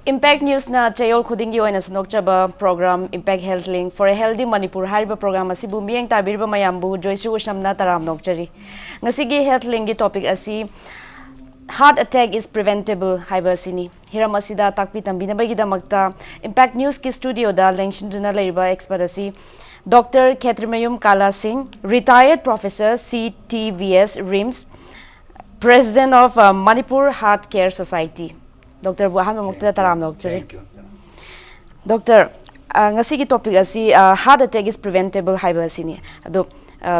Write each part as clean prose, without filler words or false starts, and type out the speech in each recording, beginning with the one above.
Impact News na chayol khudingi oina sanokchaba program Impact Health Link for a Healthy Manipur hariba program asibu miyeng tabirba mayambu Joyshree Usham na taram nokchari. Ngasigi Health Link gi topic asi heart attack is preventable haiba sini. Hiram asida takpi tambina bagi damakta Impact News ki studio da lengshinduna laiba expert asi Dr. Kshetrimayum Singh, retired professor CTVS RIMS, president of Manipur Heart Care Society. Dr. Buhan Mamukta Taram Doctor. Doctor, ngasi ki topic asi heart attack is preventable haibasini. Ado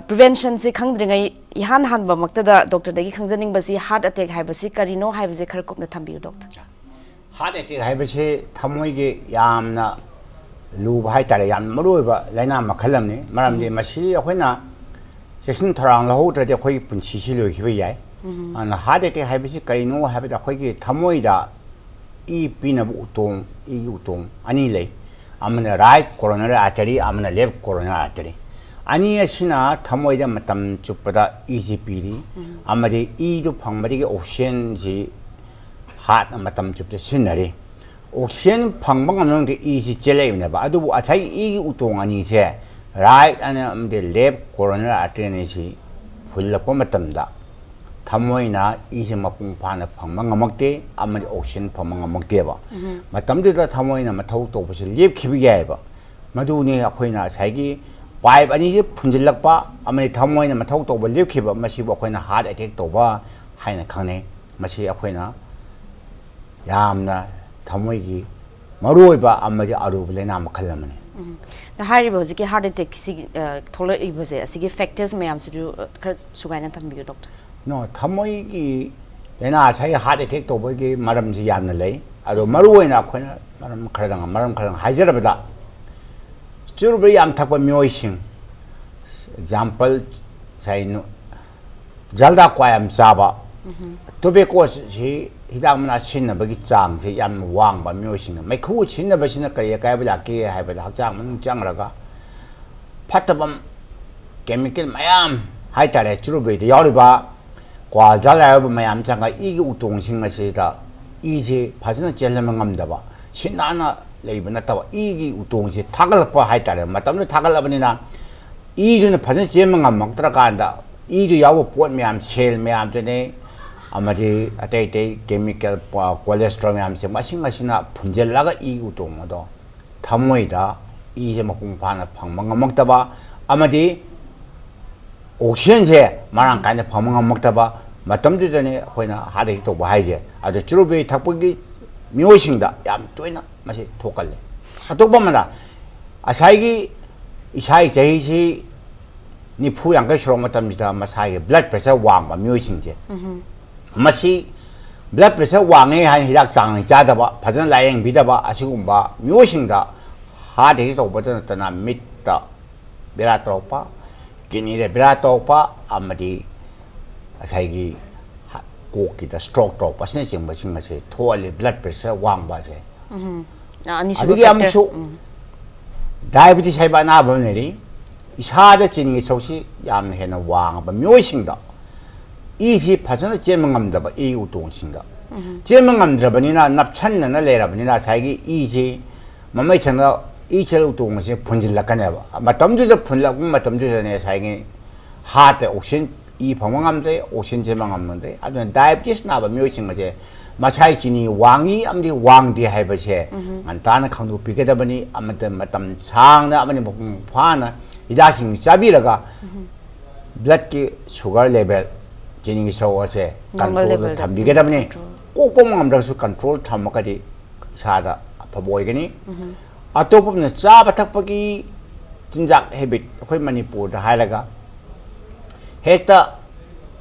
prevention si khangdringai ihan han ba makta da doctor dagi khangjaning basi heart attack haibasi karino haibase kharkop na thambiu doctor. Heart attack haibase thamoi ge yamna lu bhai tare yam maroi ba laina makhalam ni maram de masi akhoi section tharang la ho tra de khoi punchi si lo khibai yai. An heart attack haibase karino haibada khoi ge thamoi da E pinab utong, E utong, ani lay. Amana right coronary artery, amana left coronary artery. Ani asina tamoida matam chupada easy piri. Amade E to pangmadi ocean ji heart matam chup the scenery. Ocean pangbang among the easy jelly never. Adu atai E utong ani se. Right and the left coronary artery si full of matam da. Tamoina is a mapung pan of Pangamakte, Amad Ocean Pamangamakdeva. Matamda Tamoina Matoto was a lip Kibigaba. Maduni Aquina Sagi, Pipe and Egypt Punjilapa, Amad Tamoina Matoto will live Kiba, Masiba Quina hard attack over, Haina Kane, Masi Aquina, Yamna, Tamoigi, Maruiba, Amadi Aru, Lena Makalamani. The high was a heart attack, tolerate was a sig factors may answer you, Sugaina Tambu doctor. No, Tamoigi, then I say heart attack to Bogi, Madam Zianale, I do Maruina, Madam Kradang, Madam Kradang, Hizerabada. Strawberry am tapa mioishing. Example, say no Jalda Quayam Saba. To be course, she damna sin a big chang, say yam wang by mioishing. My coach in the Basina Kayakabaki, have a Hakjam, Jangraga. Patabam chemical Mayam, Haitare, Strawberry, the Yoriba. Qua Zala Mayam Changa Igi Utong Singasita, easy, Pasina Jellamangam Sinana, Labanata, Igi Utong, Tagalpa Haitare, Matam Tagalabanina, Eden the Pasan Jemangam Trakanda, Edu Yawa Port Miam, Shell Miam today, Amadi, Atate, chemical, cholesterol Miam, Machine Punjelaga Igi Utong, Tamoida, Easy Makumpana, Pangamangtaba, Amadi. Ocean here, Maran kind of Pamanga Moktaba, Matam to the when I had it over high at the Churube Tapugi, Muishing that Yam Twina, Masi Tokale. A Tobamana, Asagi, Ishai Jaisi, Nipu and Gashromatamita Masai, blood pressure wang, Muishing. Masi, blood pressure wang, and Hidak Jadaba, Pazan lying Bidaba, Asumba, Muishing that hard it over the meet the Beratropa. Kini de Bratopa, Amadi, Asagi, Koki, the stroke drop, was nothing but she must say, totally blood pressure, one base. Diabetes Habana Boneri is harder to any soci, Yam Hena Wang, but Muishing da. Easy person, German the EU don't sing da. German Drabanina, Napchan and a later, Banina Sagi, easy, Mamachana. Each little to Monsieur Punjila Caneva. Matam to the Punla, Matam to the Sagi, heart, ocean, E. Pamangamde, ocean Jemangamde. I don't diabetes now, but musing Maje. Mashaikini, Wangi, am the Wang de Habashe, and Tana Kandu Picatabani, Amatam Chang, Amani Pana, Idasing Sabiraga, blood sugar level, Jenny so was a control the Tambigatabani. Opomam to control Tamakati Sada, Paboygani. A top of the Sabatapaki Tinjak habit, Hoi Manipur, the Halaga Hector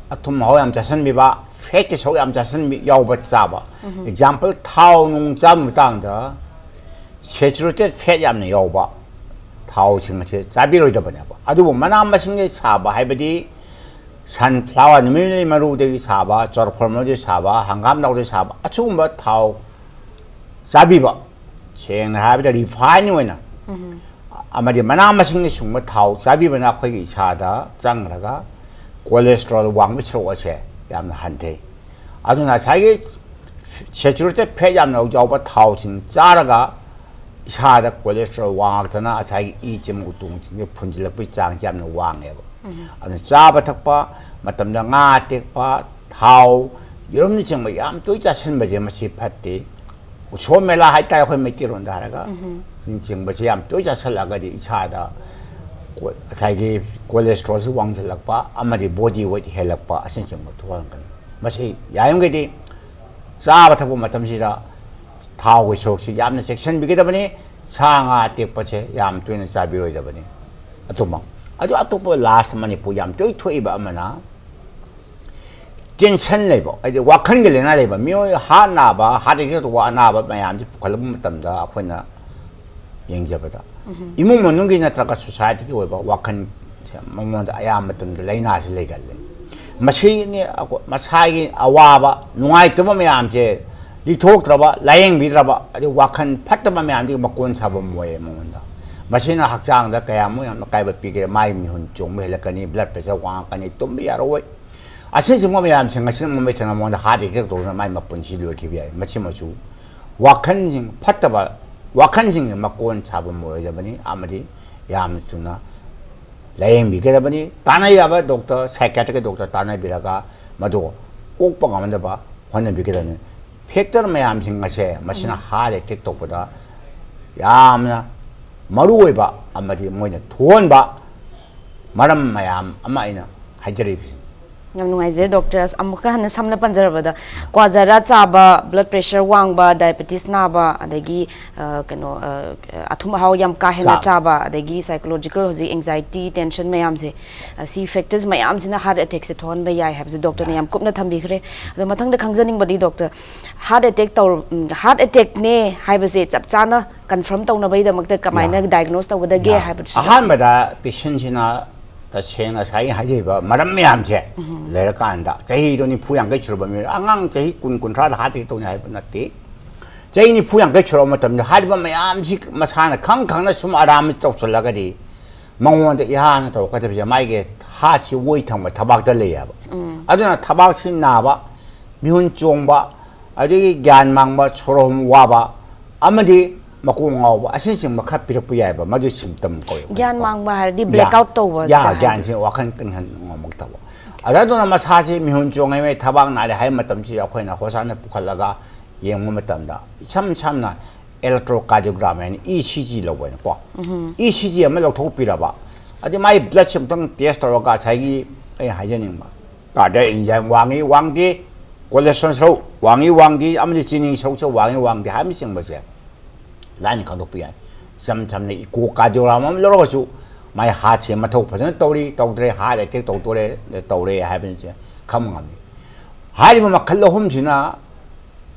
Atumhoyam Jason Biba, Fetish Hoyam Jason Yaubat Saba. Example Town Jam Tanga Saturated Fetiam Yoba Tau Singache, Zabiro Jabanaba. Adu Manama Saba, Habidi Sunflower, Nimili Maru de Saba, Jorformo de Saba, Hangam de Saba, Achumba Tau Sabiba. Saying have the refined winner. Amadi Manamashing is from Tau, Sabibana Quay Sada, Zangraga, cholesterol, one which was a Yam Hante. I do not say it 셰추를 때 폐암 나오고 타오진 짜라가 이사다 콜레스테롤 왕학다나 자기 이점 우뚱진 분질럭비 장점는 왕해봐. 아니 짜바 탁바 맞담다 ngatek바 타오 여러분들 정말 얌또 자신 뭐지 마치 파티 처음에라 할때 거의 몇 개론다 하다가 진짜 뭐지 얌또 자살라가지 이사다 자기 콜레스테롤 왕질럭바 아마디 보디 웨이트 헬럭바 아신정 뭐 도와는 거 마치 야영게디 짜바 탁보 맞담시라 타오고 속시 얌나 섹션 비게다 보니 상아 떼빠체 얌 또는 자비로이다 보니 아또막 아주 아또뭐 라스 마니푸 얌 또이 토이바 아마나 텐션 레버 아주 와칸 게 레나 레버 묘 하나바 하데게도 와나바 마얌지 걸음 담다 아코나 영접하다 이몸 먹는 게 나타가 소사이티게 와 와칸 먹는다 아야마 뜸들 레이나시 레갈레 마시니 아고 마사기 아와바 누아이트바 마얌제 리톡드라바 라잉 비드라바 아주 와칸 파트바 마얌지 먹고는 잡은 뭐에 먹는다 마시나 학장다 그야 뭐 까이바 비게 마이 미훈 좀 헬라카니 블러드 프레셔 왕까니 좀 야로이 아세지 뭐 마얌 생각하시는 몸에 되나 뭔가 하디게 도나 마이 맛본 시료 기비야 마치 뭐주 와칸징 파트바 와칸징 먹고는 잡은 뭐에 보니 아무리 야암투나 라잉 비게 보니 다나이야바 독터 사이키아트릭 독터 다나이비라가 마도 꼭 봐가면 봐 환는 비게 되는 팩터는 마얌 생각해 마시나 하디 택독보다 야암나 마루에바 아마디 뭐냐 돈바 마람 마얌 아마이나 하이저리 Ngam nungaizir doctors amuka hana samna panjarabada kwazara chaba blood pressure wangba diabetes naba adagi kano athum haw yam ka hena chaba adagi psychological hoji anxiety tension mayam se si factors mayam sina heart attack se thon ba yai have the doctor ne yam kupna thambi khre ado mathang da khangjaning badi doctor heart attack ne haiba se chap chana confirm tawna bai da makta kamaina diagnose tawda ge haiba ahan bada patient sina 다시나 사이 하지바 마람미 암제 레라가 안다 제이도니 부양게 줄어보면 앙앙 제이 꾼꾼트라 하디 또냐 해봤나티 제이니 부양게 줄어보면 하디바 마암지 마사나 강강나 좀 아람이 쪽설라가디 망원데 야하나 또 같이 마이게 하치 오이탕마 타박들래야 아주나 타박시 나바 미훈 종바 아주 갸안망바 초롬 와바 아마디 마공하고 아신식 막 카피르부야바 마주 심점 거요. gian mang ba di blackout to was. 야, 간신 와칸 끈한 먹다고. 아라도 나마 사지 미혼종에 타박 날에 할 맞담지 약회나 호산에 북할라가 예무 맞담다. 참나 엘렉트로카디오그램에 ECG라고 하는 거. ECG에 뭐 독비라봐. 아주 마이 블러드 심통 테스트로가 자기 하자는 막. 가데 인장 왕이 콜레스테롤 왕이 아무리 진행 속초 왕이 함식 뭐지? 라니 간독비야. 참참네 이고 카디오라마 여러 가지 마이 하체 마토 퍼센트 또리 또드레 하레 테 또도레 또레 하빈지 감망함이. 하리면 막 칼로 홈지나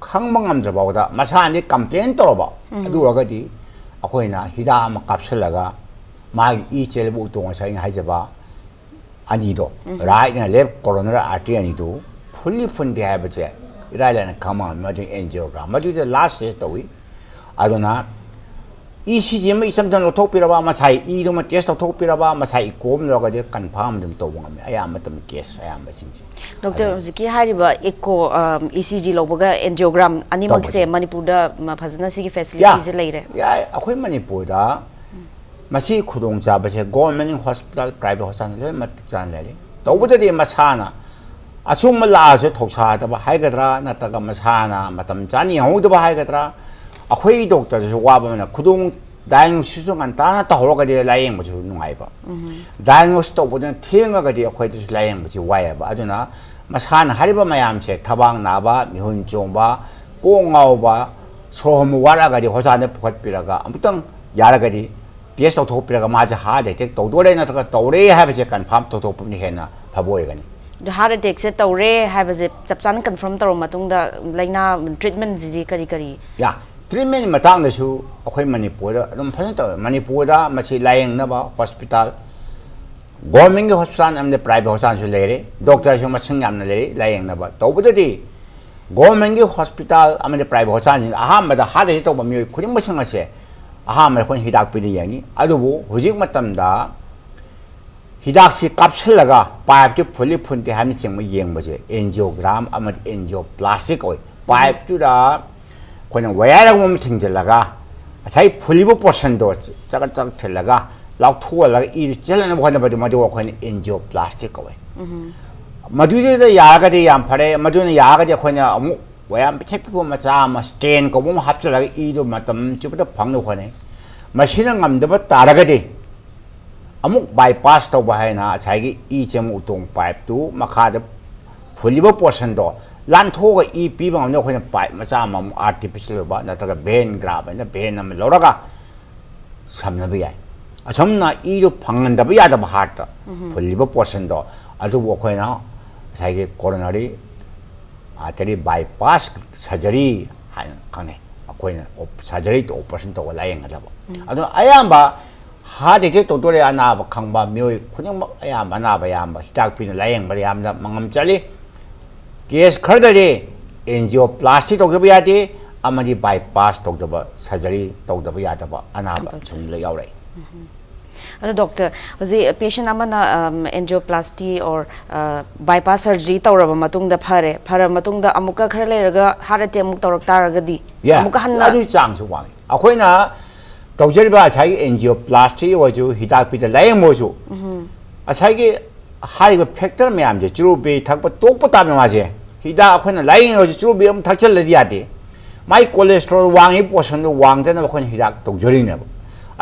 항망함들 보다 마사니 컴플레인 떨어봐. 누가가디 아코이나 히다 막 갑슬라가 마이 이젤 부동을 사용 하지바 아니도 라이나 랩 코로나 아티 아니도 풀리 푼데 하버지 이라이라는 감망 마주 엔지오가 마주 라스트 또위 아도나 ECG면 이sam전 토피라바 마사이 이도면 테스트 토피라바 마사이 곰로가 제 컨펌 좀 또봉하면 아야 아무튼 케스 아야 마신지 Doctor Ziki hariba echo ECG lobaga angiogram animak se Manipurda phajana sigi facilities leire 야 아코이 마니푸르다 마시 구동자바세 government hospital private hospital 맞잖아 레리 또보다디 마사나 아충말 나서 독사하다바 하이가드라 나타가 마사나 마담 자니 영우도바 하이가드라 아코이 독터서 와보면 구동 다잉 수송한 따나 떠올가지 라잉 뭐지 농아이바 다잉 스토 보면 태영가지 아코이 라잉 뭐지 와야바 아주나 마산 하리바 마얌체 타방 나바 미훈종바 꽁아오바 소험 와라가지 호산에 북한비라가 아무튼 야라가지 디에서 도피라가 맞아 하데 tek 도도레나 도레 하베제 간 밤도 도품니 해나 바보에가니 the heart attack se tawre have se chapchan confirm taro matungda laina treatment ji kari 야 트리트먼트 마땅데수 아코이 마니푸르 좀 편했다 마니푸르다 마치 라잉 나바 호스피탈 government hospital amne private hospital leire doctor shoma singamna leire laing na ba tobudadi government hospital amne private hospital ahamada hade to ba mi kurim ba singase ahamada kon hidak pidi yani adubu hujik matamda hidak si kapselaga pipe ti phuli phunti hami chingma yeng ba je angiogram amad angioplastic oi 파이프라 그냥 와야라고 보면 튕질라가 자기 풀리버 포션도 짜가짜가 틀라가 라우투어라가 이 젤라는 뭐 하나 봐도 마도 그냥 엔지오플라스틱 거에 마두에다 야가지 얌파래 마두는 야가지 그냥 아무 왜안 체크고 맞아 마 스테인 거 보면 합쳐라가 이도 맞담 집부터 방로 거네 마시는 감도 따라가지 아무 바이파스 또 봐야나 자기 이 점 우동 파이프도 마카드 풀리버 포션도 란토가 이 비방하면 그냥 파이프 맞아 마 아티피셜 봐 나타가 벤 그라바나 벤 하면 로라가 삼나비야 점나 이도 방한다고 야다 하다 풀리버 포션도 아주 뭐 그냥 자기 코로나리 아들이 바이파스 서저리 하는 거네 그냥 서저리 또 오퍼레이션 또 라인하다 봐 아주 아야마 하대게 또 도래 아나바 강바 묘이 그냥 막 아야마 나바야 뭐 히닥비는 라인 버리암다 망암짜리 केस खरदे एंजियोप्लास्टी तौदब यादे अमदी बाईपास तौदब सर्जरी तौदब यादब अनाबा सुन यावरे अरे डॉक्टर हजे पेशेंट अमना एंजियोप्लास्टी और बाईपास सर्जरी तौरब मतुंगदा फरे मतुंगदा अमुका खर लेरगा हार्ट अटैक मुक तौरक तारगदी अमुका हन्ना अदु चांगसु वांग अखोइना तौजरिबा छाई एंजियोप्लास्टी वजु हिदापिद लायम मोजु अछाइगे हाइब फैक्टर मैम जे चुरुबे थकप तोप तामे माजे हिदा अखोइना लायिंग रोज चुरुबे अम थकचल लदि यादे माइ कोलेस्ट्रॉल वांगी पोर्शन दो वांगदना अखोइना हिदा तौजरिने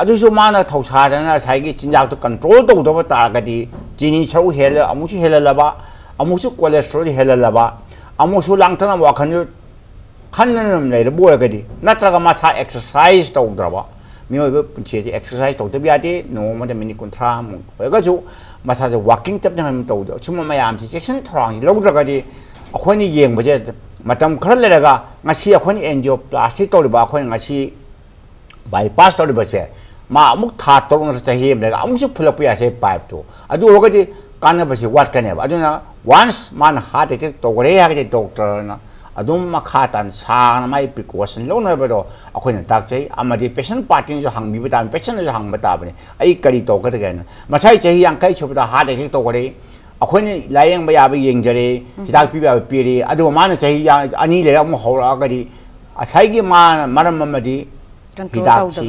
अदुसु माना थौसादना साइगे चिंजाक तो कंट्रोल तौदब तारगदि चीनी छौ हेल अमुसु हेललबा अमुसु कोलेस्ट्रॉल हेललबा अमुसु लांगतना वाखन खन्ननम लेर बोरगदि नत्रगा मासा एक्सरसाइज तौद्रबा मियोबे पुंचेजे एक्सरसाइज तौदब यादे नोमदा मिनिट 30 मु होगजु 마사제 워킹 때문에 하면 또 주문 마야암지 섹션 토랑이 로그라가디 아코니 예행버제 마담 그럴래가 마시 아코니 엔지오플라스틱 돌이바 아코니 마시 바이파스 돌이버제 마 아무 다 돌으면서 해임 내가 아무지 풀럭부야세 파이프도 아주 오가디 까나버시 왓까네바 아주나 once 만 하데게 또 그래 하게 doktor나 adum makhatan sang mai precaution lo na bado akhoi tak chei amadi patient party jo hang mi bata patient jo hang bata bani ai kari to ka ga na masai chei yang kai chubda ha de to gore akhoi ni layang ba ya ba yeng jare hidak pi ba pi ri adu ma na chei yang ani le ra mo ho ra ga di asai gi ma maram mamadi hidak chi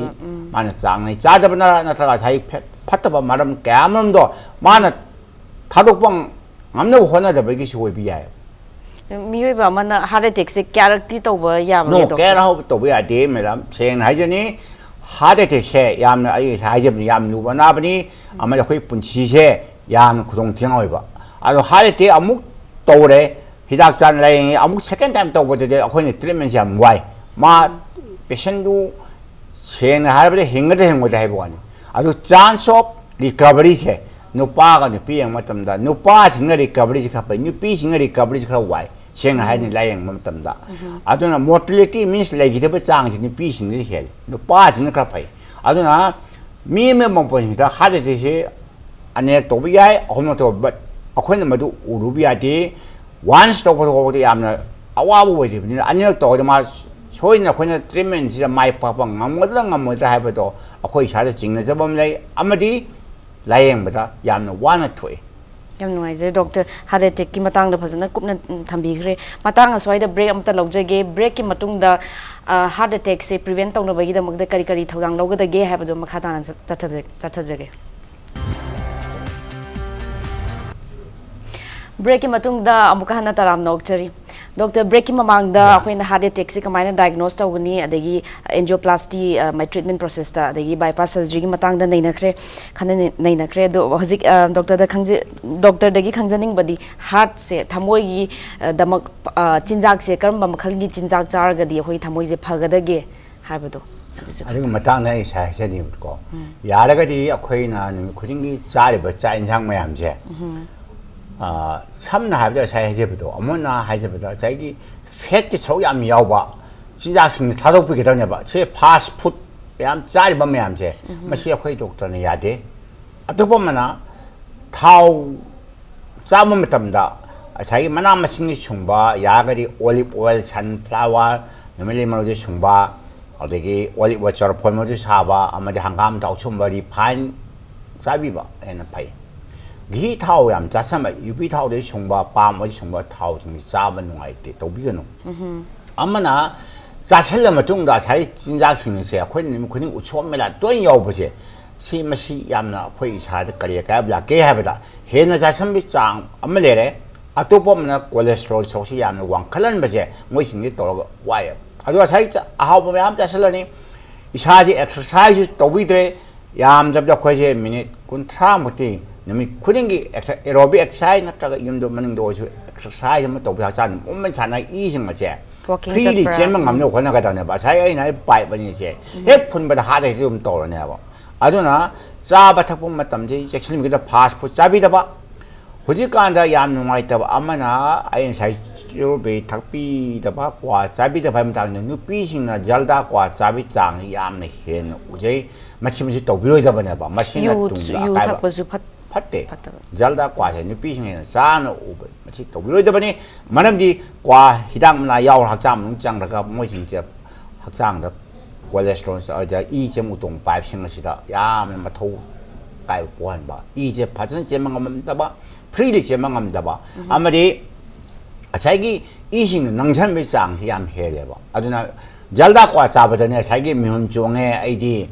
ma na sang nei cha da bana na ta sai phat ta ba maram kamam do ma na thadok bang ngamna hona da ba gi shoi bi ya 미유바 만나 하르텍스 캐릭터 또버 야마 नो कह रहा हूँ तो भी आते मेरा सेन है जनी heart attack से याम आई है जब याम नुबा ना बनी हमारे कोई पुंची से याम खुदों थिंग होइबा आरो हार्ट अटैक अमुक तोरे हिदाक चान लाएंगे अमुक सेकंड टाइम तो बोलते हैं अखोई ट्रीटमेंट याम वाई मा पेशेंट दु सेन हार्ट हिंगदे हिंगदे है बोनी आरो चांस ऑफ रिकवरी से नुपा का नुपी यंग मतमदा नुपा जिंग रिकवरी से खपे नुपी जिंग रिकवरी से खरा वाई सेंग हाय नि लायंग मतमदा अदुना मोर्टेलिटी मीन्स लेगिदब चांग जिनि पी सिंग हेल नुपा जिंग खरा फै अदुना मी मे मपनिदा हादे से अनेक तो भी याय अहम तो बट अखोइन मदु उरुबी यादे वन्स तो को यामना अवाबो वइदिबनि अनेक तो मा सोइना खोइना ट्रीटमेंट से माइ पापा ngमद्रा हायबदो अखोइ सादे जिंगना जबम लै अमदि लायंबदा यामना वाना थोय यम नुआइजे डॉक्टर हार्ट अटैक की मतंग फजना कुपना थंबीग्रे मतंग असवाइदा ब्रेक अमता लौजगे ब्रेक की मतुंगदा हार्ट अटैक से प्रिवेंट तौनबगी दमगदा करी करी थौदांग लौगदगे हाबदो मखातान चथजगे ब्रेक की मतुंगदा अमुका हना तराम नोकचरी डॉक्टर ब्रेक की ममांगदा अखोइना हार्ट अटैक से कमाइना डायग्नोस तौगनी अदगी एंजियोप्लास्टी माय ट्रीटमेंट प्रोसेस ता अदगी बाईपास सर्जरी की मतंगदा नैनखरे खने नैनखरे दो हजिक डॉक्टर दा खंजे डॉक्टर दगी खंजनिंग बदी हार्ट से थमोई की दमक चिंजाक से करम मखल की चिंजाक चारगदी अखोइ थमोई से फगदगे हाबदो अदगी मतंग नै साइसनि को यारगदी अखोइना निम खुदिंगी चारिबा चा इंसांग मयाम जे 삼나 하브다 사이제부터 어머나 하이제부터 자기 팻기 저기 안 미야봐 진짜 신 다독비 기다려 봐. 제 파스푸드 얌 짜리 범에 암제 마시야 거의 독도는 야데 아또 보면은 타우 짜면 못합니다. 자기 만나 마신이 충바 야가리 올리브 오일 산플라워 너멜리마로지 충바 어디기 올리브 워처럼 폴모지 사바 아마디 한감 다우충바리 반 짜비바 에는 파이 기 타오 얌 짜사마 유비 타오데 충바 밤어지 충바 타오 좀 짜면 농아이때 또 비거노 아마나 자셀러면 뚱다 자이 진작신이세요. 그님 그님 우초입니다. 또 여보지. 시마시 얌나 거의 사드 거리에 가블라 개하다. 해나 자선비장 아마레래. 아또 보면 콜레스테롤 소시 얌나 왕칼란 버제 뭐신이 또 와요. 아주 사이자 아하고 보면 함자 설러니 이사지 엑서사이즈 또 위드레 얌 잡자 거제 미닛 군트라 못이 너미 그린기 에로비 엑사이즈 나타가 임도 만능도 엑서사이즈 뭐또 비하자는 몸만 자나 이신 거지. 프리리 제만 감려 권나가다네 봐. 자이 날 바이번이지. 해폰보다 하대 좀 떠오르네 봐. 아주나 짜바 탁봉 맞담지 잭슨이 그다 파스포트 잡이다 봐. 호지간다 얌 누마이다 봐. 아마나 아인 사이 쭈베 탁비다 봐. 과 잡이다 봐면 당는 누비싱나 잘다 과 잡이장 얌네 헨 우제 마침이 또 비로이다 봐네 봐. 마시나 뚱다 까봐. 팥대 잘다 과세 누비싱에는 싸는 오버 마치 또 비로이다 보니 만남디 과 희당나 야올 학장 농장다가 뭐신지 학장다 콜레스테롤 어자 이제 우동 바이싱시다 야면 마토 까이 보안 봐 이제 받은 제망함다 봐 프리리 제망함다 봐 아무리 자기 이신은 능선미 장시 얌 해야 봐 아주나 잘다 과 잡으더니 자기 면종의 아이디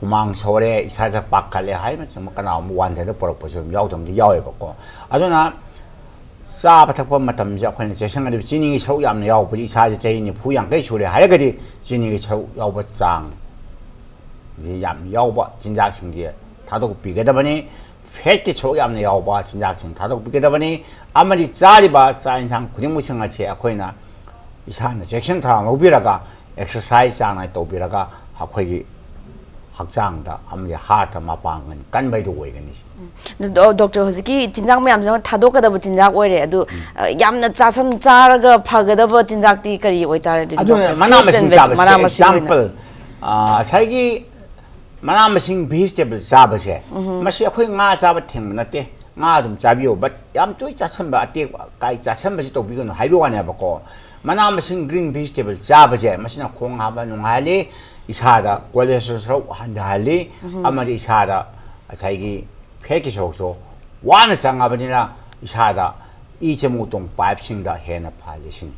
후망 서울에 사자 박칼레 하이면 정말 까나 완전히 버럭버럭 야우dom지 야해봤고 아주나 싸바탁번 맞담지 앞에 제 생각에 진행이 처우 없는 야우버지 사자 제인이 부양게 줄에 하여가지 진행이 처우 야우버장 이제 야우버 진작신기 다도 비게다 보니 패티 처우 없는 야우버 진작신 다도 비게다 보니 아무리 짜리바 짜인상 그림무생같이 아코이나 이사는 잭슨타운 오비라가 엑서사이즈 하나 또 오비라가 하코이 학장다 아무리 하트 마방은 간바이도 오이겠니 doctor hoziki jinjang mayam jang thadokadaba jinjak oire adu yamna chasan charaga phagadaba jinjak ti kari oitare adu manamasin jabase example saigi manamasin vegetable jabase masi akhoi nga jaba theng nate nga dum jabiyo but yam toi chasan ba ate kai chasan ba si to bigon haibo wane ba ko manamasin green vegetable jabase masina khong haba nunghali 이사다 콜레스테롤 한달리 아마리 이사다 자기 폐기속소 와는 상아버니나 이사다 이제무동 바이싱다 해나 팔리신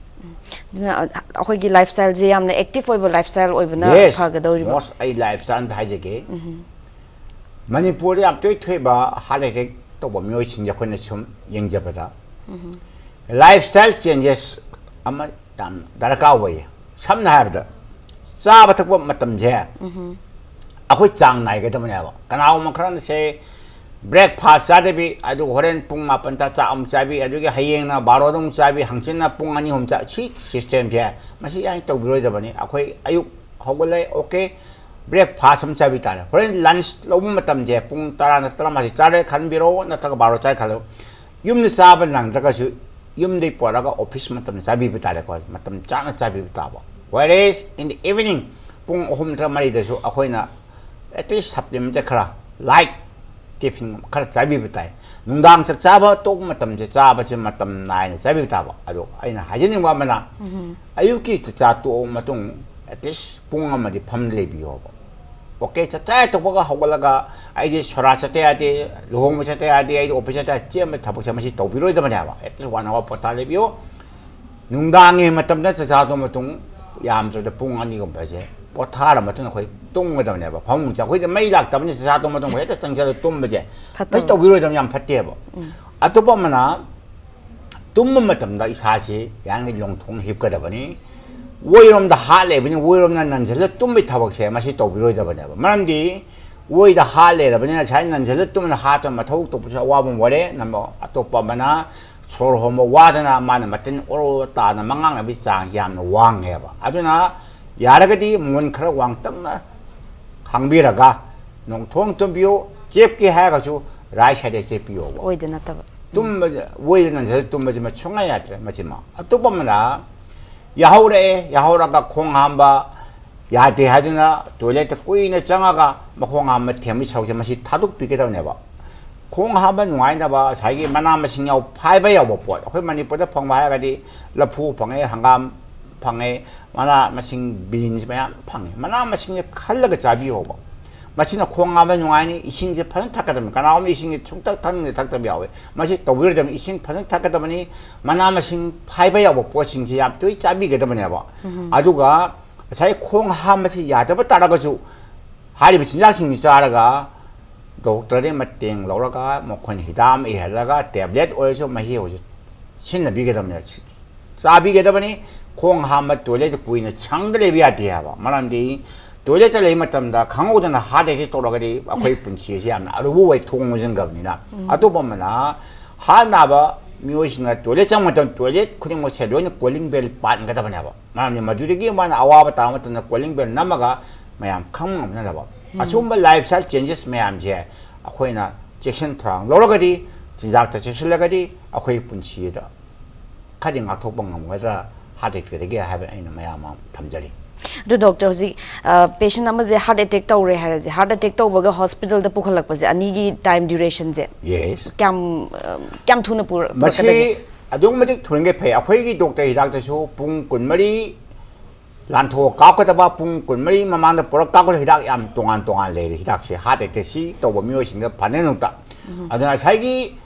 아코기 라이프스타일 제 얌나 액티브 오이버 라이프스타일 오이버나 파가도리 모스 아이 라이프스타일 하이제게 머니푸르 앞도이 퇴바 할레게 또 보면 진짜 권에 좀 영접하다 라이프스타일 체인지스 아마 담 다라카오에 삼나하다 짜바탁보 맞담제 아코이 장 나이게 되면요 까나오면 그런 세 브렉파스트 자데비 아주 호렌 뿡마 번타 짜엄 짜비 아주게 하이행나 바로동 짜비 항신나 뿡아니 홈짜 시 시스템 제 마시 야이 또 비로이다 보니 아코이 아육 하고래 오케이 브렉파스트 짜비 따라 호렌 런치 너무 맞담제 뿡 따라나 따라마시 짜레 간비로 나타가 바로 짜이 칼로 юм네 짜번 낭다가서 юм네 보라가 오피스 맞담 짜비 비따래 거 맞담 짜나 짜비 비따봐 whereas in the evening pung home tramari desu akoina at least supplement kara like tiffin kara chabi bitai nungdang sak chaba tok matam je chaba che matam nai chabi bitaba ado aina hajini wa mana ayuki cha to matung at least pung amadi family biyo okay cha cha to boga hogolaga aidi sora cha te ade lohong cha te ade aidi office cha che me thabu cha ma si to biro da banya ba at least 1 hour potale biyo nungdangi matam na cha to matung 얌저도 뿡아니고 뭐지 뭐 타라 맞는 거의 똥거다네 봐 방문자 거기 매일 왔다면 자도 뭐든 거기 정자로 똥 뭐지 또 위로 좀 양 팠대 봐 아또 보면은 똥만 맞다 이 사지 양의 용통 힙거다 보니 오이롬다 할래 보니 오이롬난 난절로 똥미 타박세 맛이 또 위로다 보네 봐 말함디 오이다 할래라 보니 자인 난절로 똥은 하도 막 더욱 또 붙여 와보면 뭐래 남뭐 또 보면은 서로 뭐 와드나 마는 맞든 오로다나 망강나 비장 얌 왕해 봐 아주나 야라가디 문크라 왕떡나 항비라가 농통 좀 비오 잽게 해 가지고 라이샤데 제 비오 오이드나 따 좀 오이드는 저좀 뭐지만 총아야 돼 맞지마 또 보면은 야호라가 공한바 야대 하드나 돌레트 꾸이네 정아가 뭐 공한바 태미 차오지 맛이 타둑 비게다 내봐 공하면 와이나 봐 자기 만나면 신경 파이버야 못 봐. 그 Manipur 방마야가디 러푸 방에 한감 방에 만나 마신 비인지면 방에 만나면 신경 칼라가 잡이오 봐. 마치나 콩하면 용아니 이싱제 파는 탁가더니 가나오면 이싱이 총딱 타는 데 탁답이 야we 마치 또 그러자면 이싱 파는 탁가더니 마나마싱 파이바야 뭐 뽀싱지 앞도이 짜비게 되면 봐 아주가 자기 콩 하면서 야더버 따라가지고 하리비 진작싱이 짜라가 독터의 맞땡 로라가 뭐콘 히담 이헬라가 태블릿 오여서 마히오지 신나 비게 되면 짜비게 되더니 콩 하면 토일렛 구이는 창들에 비하디야 봐 말함디 토일렛을 내면담다 강호도나 하대기 돌아가리 거의 분치시 하면 아루부의 통무전 겁니다 아또 보면은 하나바 미오신가 토일렛 장만던 토일렛 그냥 뭐 새로운 콜링벨 빠는 거다 보냐 봐 말함디 마두리기만 아와바 다음부터는 콜링벨 남아가 마ям 강만 없나 봐 아줌마 라이프스타일 체인지스 마ям제 아코이나 잭션 트랑 로라가리 진작다 제실라가리 아코이 분치다 가진 악톡봉 거라 하대기 되게 하면 아이는 마ям 담자리 Do doctor ji patient number je heart attack to re hai je heart attack to boga hospital da pukhalak pa je ani gi time duration je yes kam thuna pur 마치 아동마직 도는 게 배. 아코이기 독터 히닥다쇼 붕 군머리 란토 까거다바 붕 군머리 마만다 보러 까거 히닥 얌 동안 레리 히닥시 하데테시 또 보미오신가 반내는다. 아도나 사이기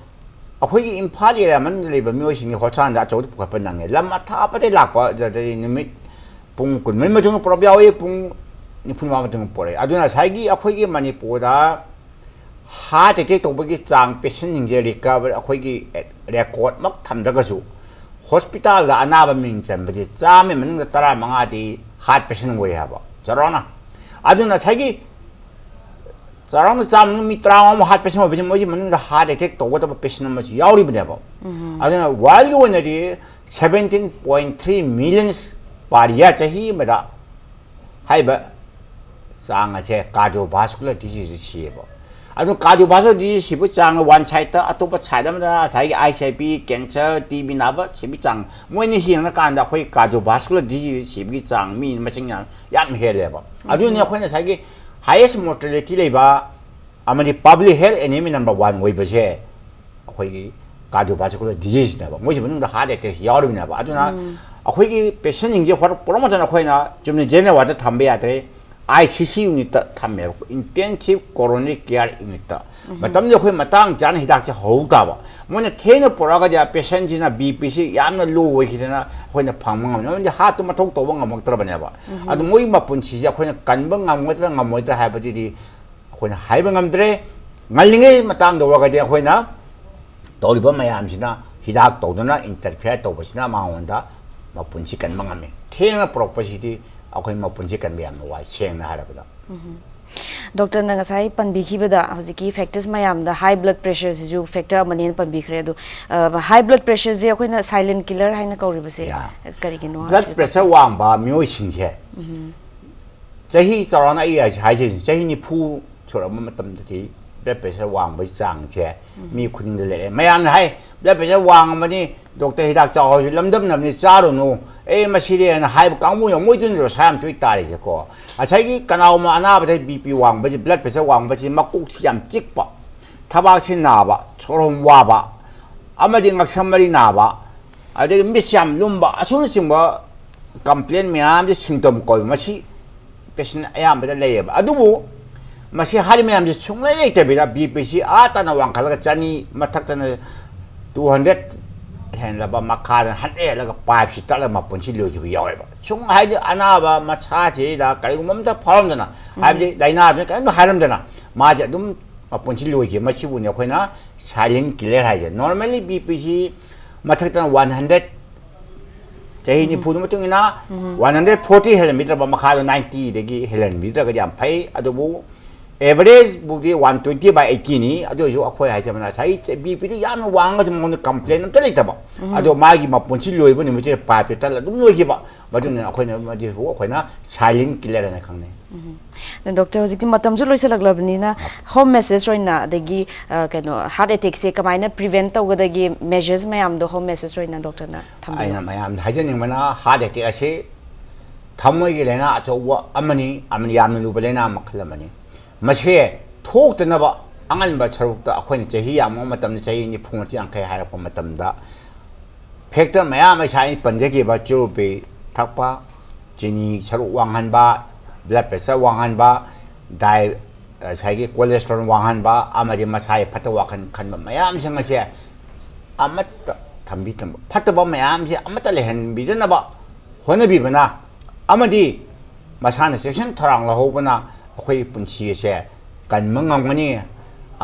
아코이기 임팔이라면 레버 미오신이 호차한다 저도 부가뻔당에 람마타 아빠데 락과 저들이 니미 붕 군머리 마중 프로비아오이 붕 니푼 마마등 보래. 아도나 사이기 아코이기 많이 보다 하데테 또보기 짱 패션 인제리까 아코이기 레코드 막 탐다가수 호스피탈 아나바 민전 뭐지 짬에 먹는 거 따라 망아디 핫 패션 거야 봐 저러나 아주나 사기 저러나 짬는 미트라움 핫 패션 뭐지 먹는 거 하데테 또보다 패션 뭐지 야우리 보내 봐 아주나 월요원들이 17.3 million 바리아 자히마다 하이바 짱아제 카디오바스쿨러 디지즈 시에 봐 아주 가디오바스 디시브 짱 원차이다 아토바 차이다마다 자기 ICP 캔서 TB 나바 치비 짱 뭐니 시는 간다 거의 가디오바스쿨러 디지즈 시비 짱 미 마칭냥 얌 헬레바 아주 네 거는 자기 하이에스트 모탈리티 레바 아마디 퍼블릭 헬 에니미 넘버 1 웨이버제 거기 가디오바스쿨러 디지즈다 봐 뭐지 뭐는 하데테 여름이나 봐 아주나 거기 패션 인제 화로 프로모션 거이나 좀 전에 와도 담배야 돼 ICC 유닛 탐매 인텐시브 코로너리 케어 유닛 맞담 여기 마땅 잔 히닥지 허우다 봐 뭐냐 테너 보라가자 패션지나 BPC 얌나 로우 이기나 거기나 방망하면 이제 하도 마통 도봉가 먹 들어봐냐 봐 아도 뭐이 맛본 지자 거기나 간봉감 뭐더라 뭐더라 하버들이 거기나 하이병감들의 말링에 마땅 도와가자 거기나 돌이번 마야암시나 히닥 도도나 인터페어 도보시나 마온다 맛본 지 간봉하면 테너 프로포시티 아코이 뭐 분지간 미암 와 시행나 하라보다. Doctor na ngasai panbikibada hojiki factors mayamda high blood pressure ju factor manin panbikre do high blood pressure je akoina silent killer haina kauribase karigino blood pressure wangba myoisingje jahi charana ai haije jahi ni phu chora matamdati blood pressure wangba changje mi khuding de le mayam hai blood pressure wangmani doctor hidak chaw lamdam namni charunu 에 마시리에는 하이브 강무용 뭐든지로 사람 또 있다리지 고 아 자기 까나오마 아나바데 BP 왕바지 블러드 프레셔 왕바지 막 꼭지 얌 찍바 타박치 나봐 초롬 와봐 아마디 막 산말이 나봐 아 되게 미시암 룸바 아소르지 뭐 컴플레인 미암지 심톰 거이 마시 패션 아야바데 레이바 아두부 마시 하리미암지 총레이 때비라 BPC 아따나 왕칼가 짜니 마탁다나 200 헨라바 마카는 한에라가 빠입시 따라 맛본치 려기 야와봐 총하이디 아나바 마차제다 가리고 몸다 파람잖아 아버지 나이나도 까는 하람잖아 맞아 좀 맛본치 려기 마치부냐 거나 사일린 길레 하이제 normally BPC 마탁단 100 제이니 부두모뚱이나 140 헬미터 마카도 90 되기 헬미터가 좀 파이 아도부 average budi 120 by 80 ni ado jo akhoi hai jamana sai bp ri yam wang ga jom complain am tali ta ba ado magi ma ponchi loi bo ni me pa pe tal dum loi ki ba ba dun akhoi na ma ji ho akhoi na silent killer na khang ne na doctor hojik matam ju loise laglabni na home message roina dagi kano heart attack se kamaina prevent to gadagi measures mayam do home message roina doctor na thamba ai na mayam hajaning mana heart attack ase thamoi gi lena acho amani yam lu belena makhalamani 마시에 톡드나바 안간바 차룩다 아코니 제히 야모 마담 제히니 풍어지 않게 하라고 마담다 팩터 매야마 샤이 번제기 바 주비 탁바 지니 차룩 왕한바 블러드 프레셔 왕한바 다이 Saige कोलेस्ट्रॉल वाहन बा आमदि मसाई फत वाखन खन मयाम संग से अमत थंबी तम फत बा मयाम से अमत लेहन बिदन बा होनबी बना अमदि मसान सेक्शन थरांग लहोबना अखोई पुंसी से कन मंगमनी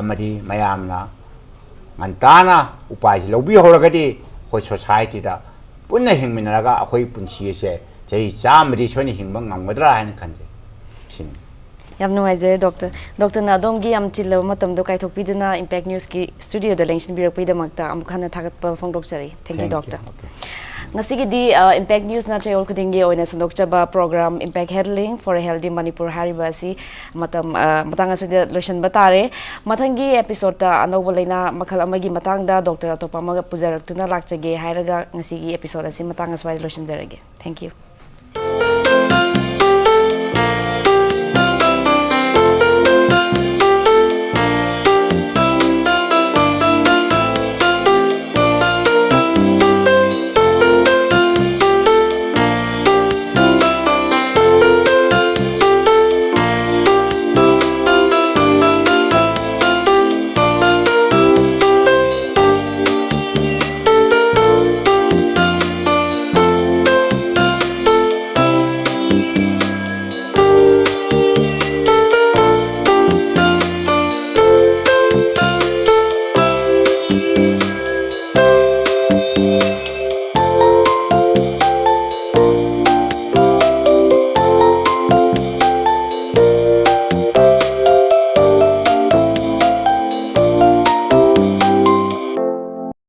अमदि मयामना ngantana upai lobi horagadi ko society da punna hingminaraga akhoi punsi se chei chamri choni hingbang ngamgadra hain khanje sin yam nuaizer doctor na domgi am chilo matam do kai thokpidina impact news ki studio da lengsin birak pida makta am khana thagat pa phong dokchari thank you doctor ngasigi di impact news na chayol khudingi oina sandokchaba program impact handling for a healthy Manipur hariba si matang asuda lotion batare mathangi episode ta anoba leina makhal amagi matang da doctor atopa maga pujarak tuna lakchage hairaga ngasigi episode asi matang aswai lotion jarage thank you